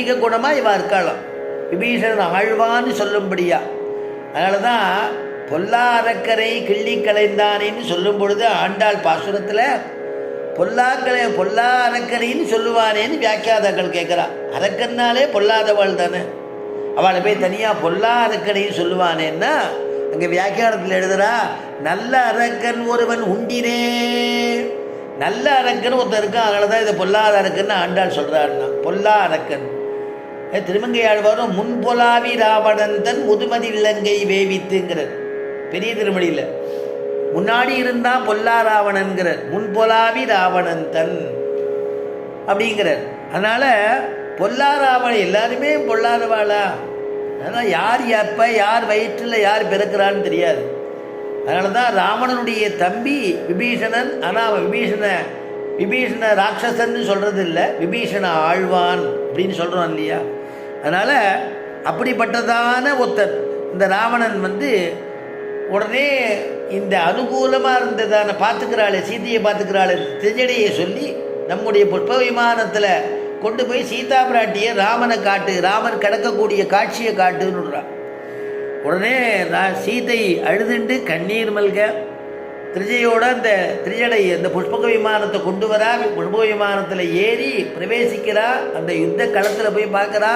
சாத்வீக குணமாக இவா இருக்காளாம். விபீஷணன் ஆழ்வான்னு சொல்லும்படியா. அதனால தான் பொல்லா அரக்கரை கிள்ளி கலைந்தானேன்னு சொல்லும் பொழுது ஆண்டாள் பாசுரத்தில் பொல்லா அரக்கரைன்னு சொல்லுவானேன்னு வியாக்கியாதாக்கள் கேட்குறா. அரக்கன்னாலே பொல்லாதவாள் தானே, அவளை போய் தனியாக பொல்லா அரக்கரைன்னு சொல்லுவானேன்னா அங்கே வியாக்கியானத்தில் எழுதுறா, நல்ல அரக்கன் ஒருவன் உண்டினே. நல்ல அரக்கன் ஒருத்தர் இருக்கான், அதனால தான் இதை பொல்லாத அரக்கன்னு ஆண்டாள் சொல்கிறாருன்னா. பொல்லா அரக்கன் திருமங்கையாழ்வாரும் முன்பொலாவி ராவணன் தன் முதுமதி இலங்கை வேவித்துங்கிறார் பெரிய திருமொழியில். முன்னாடி இருந்தால் பொல்லா ராவணன்கிறார், முன்பொலாவி ராவணன் தன் அப்படிங்கிறார். அதனால் பொல்லா ராவணன் எல்லாருமே பொல்லாதவாளா? அதனால் யார் எப்போ யார் வயிற்றில் யார் பிறக்கிறான்னு தெரியாது. அதனால தான் ராவணனுடைய தம்பி விபீஷணன். ஆனால் விபீஷண ராட்சசன்னு சொல்கிறது இல்லை, விபீஷண ஆழ்வான் அப்படின்னு சொல்கிறோம் இல்லையா? அதனால் அப்படிப்பட்டதான ஒருத்தர் இந்த ராவணன் உடனே இந்த அனுகூலமாக இருந்ததான பார்த்துக்கிறாள், சீதையை பார்த்துக்கிறாள் திருஜடையை சொல்லி நம்முடைய புஷ்ப விமானத்தில் கொண்டு போய் சீதா பிராட்டியை ராமனை காட்டு, ராமன் கிடக்கக்கூடிய காட்சியை காட்டுன்னு விடுறான். உடனே சீதை அழுதுண்டு கண்ணீர் மல்க திருஜையோட அந்த திருஜடை அந்த புஷ்பக விமானத்தை கொண்டு வரா. புஷ்பக விமானத்தில் ஏறி பிரவேசிக்கிறா. அந்த யுத்த களத்தில் போய் பார்க்குறா.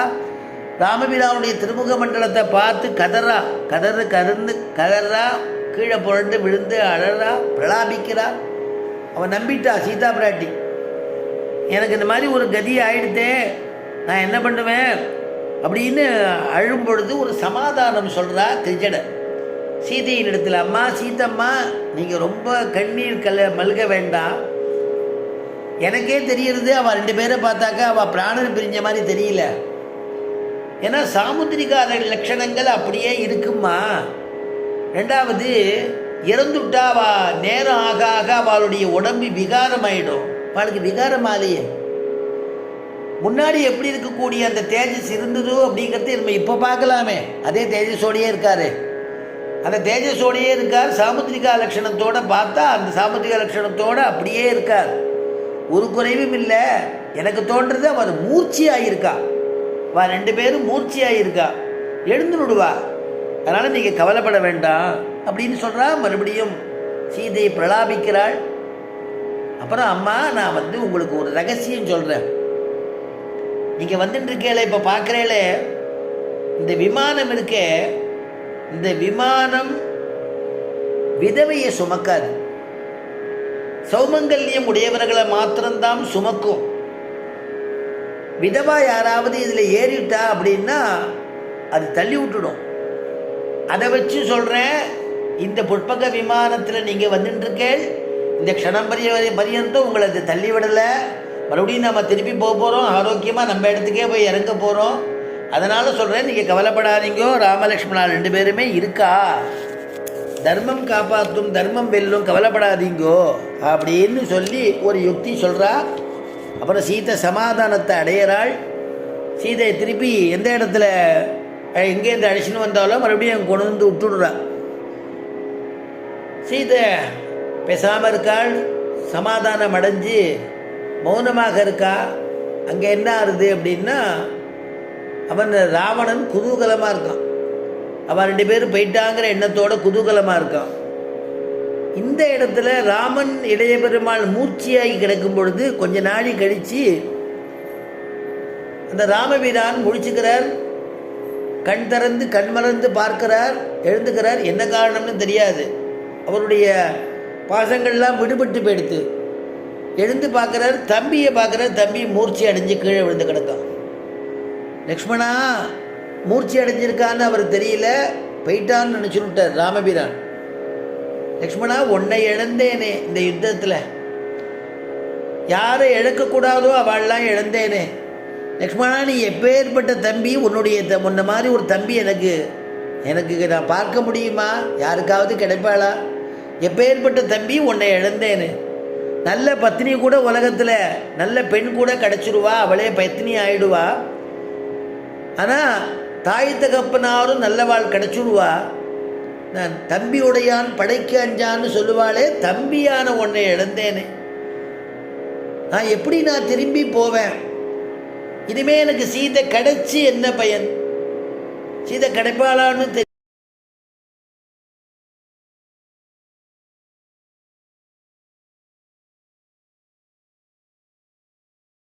ராமபிரானுடைய திருமுக மண்டலத்தை பார்த்து கதறா, கீழே புரண்டு விழுந்து அழறா, பிரலாபிக்கிறா. அவன் நம்பிட்டா சீதா பிராட்டி, எனக்கு இந்த மாதிரி ஒரு கதி ஆயிடுத்தே, நான் என்ன பண்ணுவேன் அப்படின்னு அழும் பொழுது ஒரு சமாதானம் சொல்கிறா திருஜடை சீதையின் இடத்துல. அம்மா சீதம்மா, நீங்கள் ரொம்ப கண்ணீர் மல்க வேண்டாம். எனக்கே தெரியுறது அவள் 2 பேரை பார்த்தாக்கா அவள் பிராணன் பிரிஞ்ச மாதிரி தெரியல. ஏன்னா சாமுத்திரிகார லட்சணங்கள் அப்படியே இருக்குமா. 2வது இறந்துட்டா நேரம் ஆக ஆக அவளுடைய உடம்பு விகாரமாயிடும். அவளுக்கு விகாரமாலையே முன்னாடி எப்படி இருக்கக்கூடிய அந்த தேஜஸ் இருந்ததோ அப்படிங்கிறது நம்ம இப்போ பார்க்கலாமே. அதே தேஜஸோடையே இருக்காரு, அந்த தேஜஸோடையே இருக்கார். சாமுத்திரிகா லட்சணத்தோடு பார்த்தா அந்த சாமுத்திரிகா லட்சணத்தோடு அப்படியே இருக்கார், ஒரு குறைவும் இல்லை. எனக்கு தோன்றது அவர் மூர்ச்சியாயிருக்கா. 2 பேரும் மூர்ச்சியாயிருக்கா, எழுந்து விடுவா. அதனால் நீங்கள் கவலைப்பட வேண்டாம் அப்படின்னு சொல்கிறா. மறுபடியும் சீதையை பிரலாபிக்கிறாள். அப்புறம் அம்மா, நான் உங்களுக்கு ஒரு ரகசியம் சொல்கிறேன். நீங்கள் வந்துட்டுருக்கேளே, இப்போ பார்க்குறேளே இந்த விமானம் இருக்கே, இந்த விமானம் விதவையை சுமக்காது. சௌமங்கல்யம் உடையவர்களை மாத்திரம்தான் சுமக்கும். விதவா யாராவது இதில் ஏறிட்டா அப்படின்னா அது தள்ளி விட்டுடும். அதை வச்சு சொல்கிறேன், இந்த புஷ்பக விமானத்தில் நீங்கள் வந்துட்டுருக்கேள், இந்த க்ஷணம் பரியந்தம் உங்களை அது தள்ளி விடலை. மறுபடியும் நம்ம திருப்பி போக போகிறோம், ஆரோக்கியமாக நம்ம இடத்துக்கே போய் இறங்க போகிறோம். அதனால் சொல்கிறேன், நீங்கள் கவலைப்படாதீங்கோ, ராமலக்ஷ்மணா 2 பேருமே இருக்கா, தர்மம் காப்பாற்றும், தர்மம் வெல்லும், கவலைப்படாதீங்கோ அப்படின்னு சொல்லி ஒரு யுக்தி சொல்கிறா. அப்புறம் சீதை சமாதானத்தை அடையிறாள். சீதையை திருப்பி எந்த இடத்துல எங்கேருந்து அடிச்சுன்னு வந்தாலும் மறுபடியும் கொண்டு வந்து விட்டுடுறா. சீதை பேசாமல் இருக்காள், சமாதானம் அடைஞ்சு மௌனமாக இருக்கா. அங்கே என்ன ஆகுது அப்படின்னா, அவன் ராவணன் குதூகலமாக இருக்கான். அவன் 2 பேரும் போயிட்டாங்கிற எண்ணத்தோட குதூகலமாக இருக்கான். இந்த இடத்துல ராமன் இளைய பெருமாள் மூர்ச்சியாகி கிடக்கும் பொழுது கொஞ்ச நாளை கழித்து அந்த ராமபிரான் முழிச்சுக்கிறார். கண் திறந்து கண் மறந்து பார்க்கிறார், எழுந்துக்கிறார். என்ன காரணம்னு தெரியாது. அவருடைய பாசங்கள்லாம் விடுபட்டு போயிடுத்து. எழுந்து பார்க்குறார், தம்பியை பார்க்குறார். தம்பி மூர்ச்சி அடைஞ்சு கீழே விழுந்து கிடக்கான். லக்ஷ்மணா மூர்ச்சி அடைஞ்சிருக்கான்னு அவர் தெரியல, போயிட்டான்னு நினச்சுட்டார் ராமபிரான். லக்ஷ்மணா, உன்னை இழந்தேனே இந்த யுத்தத்தில், யாரை இழக்கக்கூடாதோ அவள்லாம் இழந்தேனே. லக்ஷ்மணா, நீ எப்பேற்பட்ட தம்பி, உன்ன மாதிரி ஒரு தம்பி எனக்கு நான் பார்க்க முடியுமா? யாருக்காவது கிடைப்பாளா? எப்பேற்பட்ட தம்பி, உன்னை இழந்தேனே. நல்ல பத்னி கூட உலகத்தில் நல்ல பெண் கூட கிடச்சிருவா, அவளே பத்னி ஆயிடுவா. ஆனால் தாய் தகப்பனாரும் நல்லவாள் கிடச்சிடுவா. நான் தம்பியுடையான் படைக்கு அஞ்சான்னு சொல்லுவாளே, தம்பியான உன்னை இழந்தேனே. நான் எப்படி திரும்பி போவேன்? இனிமே எனக்கு சீதை கிடைச்சி என்ன பயன்? சீதை கிடைப்பாளான்னு